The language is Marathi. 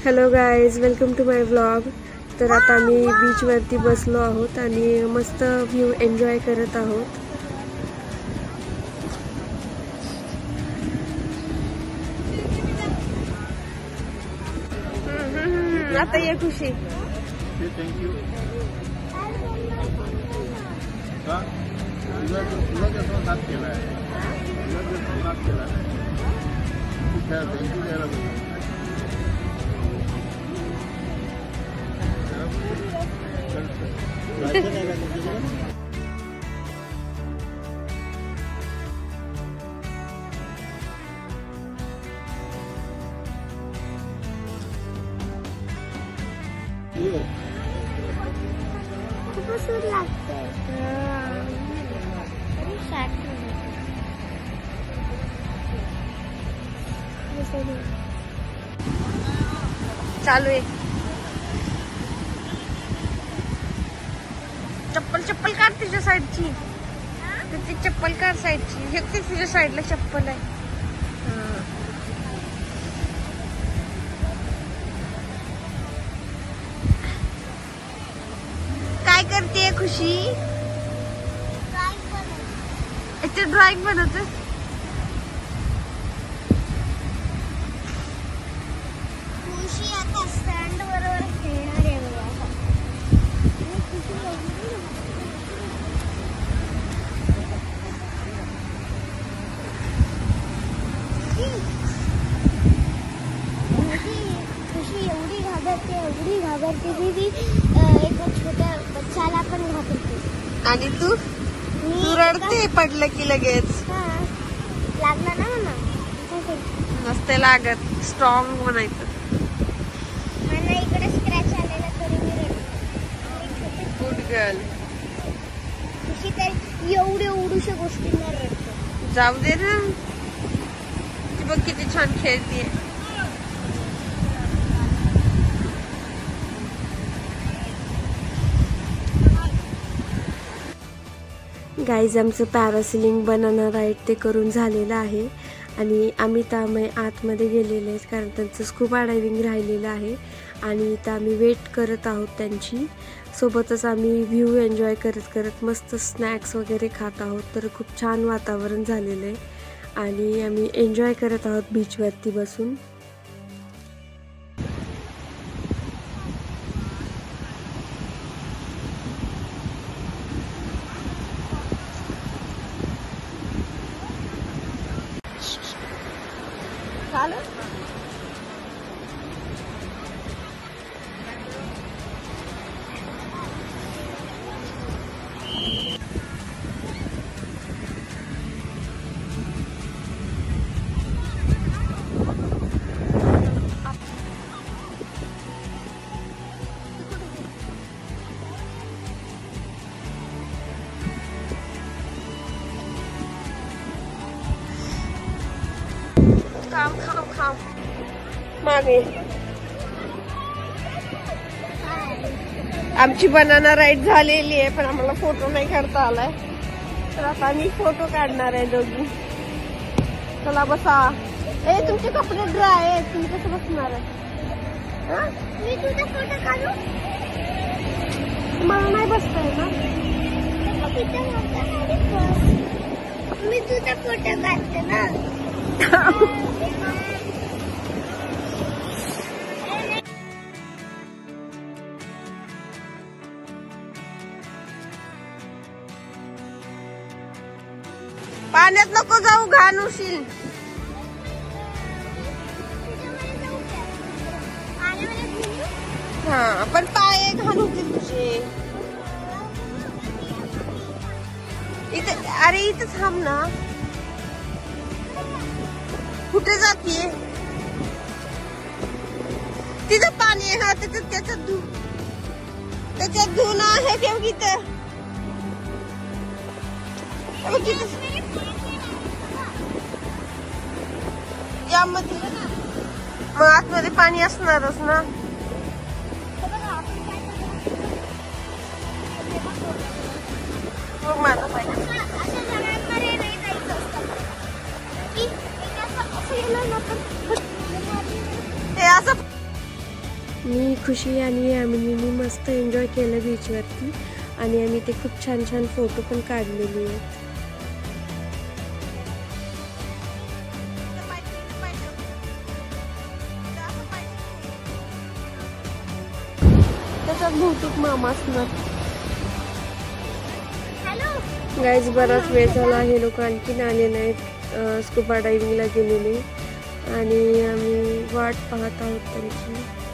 Hello guys, welcome to my vlog. तर आता आम्ही बीचवरती बसलो आहोत आणि मस्त व्ह्यू एन्जॉय करत आहोत. आता ये खुशी. चालू आहे. चप्पल काढ तुझ्या साईडची. त्याची चप्पल काढ साईडची. हे तुझ्या साईडला चप्पल आहे. काय करते खुशी? इथे ड्रॉइंग बनवते. खुशी आता स्टँड बरोबर खेळणार आहे बघा. खुशी एवढी घाबरते दीदी, एक छोट्या बच्चाला पण घाबरते. आणि तू रडते पडलं की लगेच. लागला ना मला. नसते लागत. स्ट्रॉंग बनायचं. मला इकडे स्क्रॅच आलेला तरी मी रडते. Good girl. खुशी तर एवढ्या गोष्टींना रडते. जाऊ दे ना. ती बघ किती छान खेळतीये. गाईज, आमचं पॅरासिलिंग बनाना राईड ते करून झालेलं आहे आणि आम्ही त्यामुळे आतमध्ये गेलेले आहेत कारण त्यांचं स्कूबा डायव्हिंग राहिलेलं आहे आणि इथं आम्ही वेट करत आहोत त्यांची. सोबतच आम्ही व्ह्यू एन्जॉय करत मस्त स्नॅक्स वगैरे खात आहोत. तर खूप छान वातावरण झालेलं आहे आणि आम्ही एन्जॉय करत आहोत बीचवरती बसून. खाऊ मागे. आमची बनाना राईड झालेली आहे पण आम्हाला फोटो नाही काढता आलाय. तर आता आम्ही फोटो काढणार आहे दोघी. चला बसा. तुमचे कपडे ड्राय आहेत. तुम्ही कसं बसणार आहे? मी तुझा फोटो काढू? मला नाही बसताय ना. मी तुझा फोटो काढते ना. पाण्यात नको जाऊ, घाण होशील. हा पण पाय घाण होतील तुझे. इथे अरे इथे थांब ना. कुठे जातीये? तिथं पाणी आहे. हा त्याच्यात धुणं आहे. ठेव इथं. यामध्ये मग आतमध्ये पाणी असणारच ना. मग माझा पाहिजे. हे असं मी, खुशी आणि यामिनीने मस्त एन्जॉय केलं बीचवरती आणि आम्ही ते खूप छान छान फोटो पण काढलेले आहेत. त्याच्यात बहुतेक मामा असणार. गाईज बराच वेळ झाला, हे लोक आणखीन आले नाहीत, स्कुबा डायव्हिंगला गेलेले आणि आम्ही वाट पाहत आहोत त्यांची.